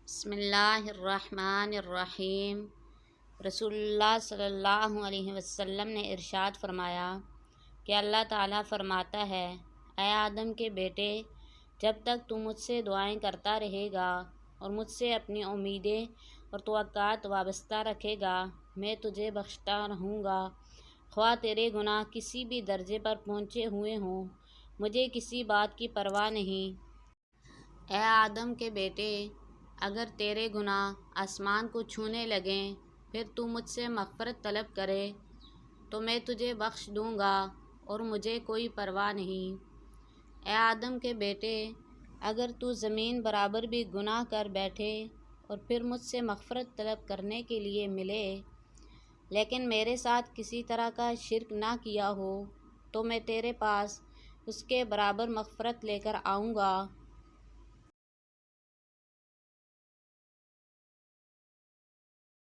بسم اللہ الرحمن الرحیم۔ رسول اللہ صلی اللہ علیہ وسلم نے ارشاد فرمایا کہ اللہ تعالیٰ فرماتا ہے، اے آدم کے بیٹے، جب تک تو مجھ سے دعائیں کرتا رہے گا اور مجھ سے اپنی امیدیں اور توقعات وابستہ رکھے گا، میں تجھے بخشتا رہوں گا، خواہ تیرے گناہ کسی بھی درجے پر پہنچے ہوئے ہوں، مجھے کسی بات کی پرواہ نہیں۔ اے آدم کے بیٹے، اگر تیرے گناہ آسمان کو چھونے لگیں، پھر تو مجھ سے مغفرت طلب کرے تو میں تجھے بخش دوں گا اور مجھے کوئی پرواہ نہیں۔ اے آدم کے بیٹے، اگر تو زمین برابر بھی گناہ کر بیٹھے اور پھر مجھ سے مغفرت طلب کرنے کے لیے ملے، لیکن میرے ساتھ کسی طرح کا شرک نہ کیا ہو، تو میں تیرے پاس اس کے برابر مغفرت لے کر آؤں گا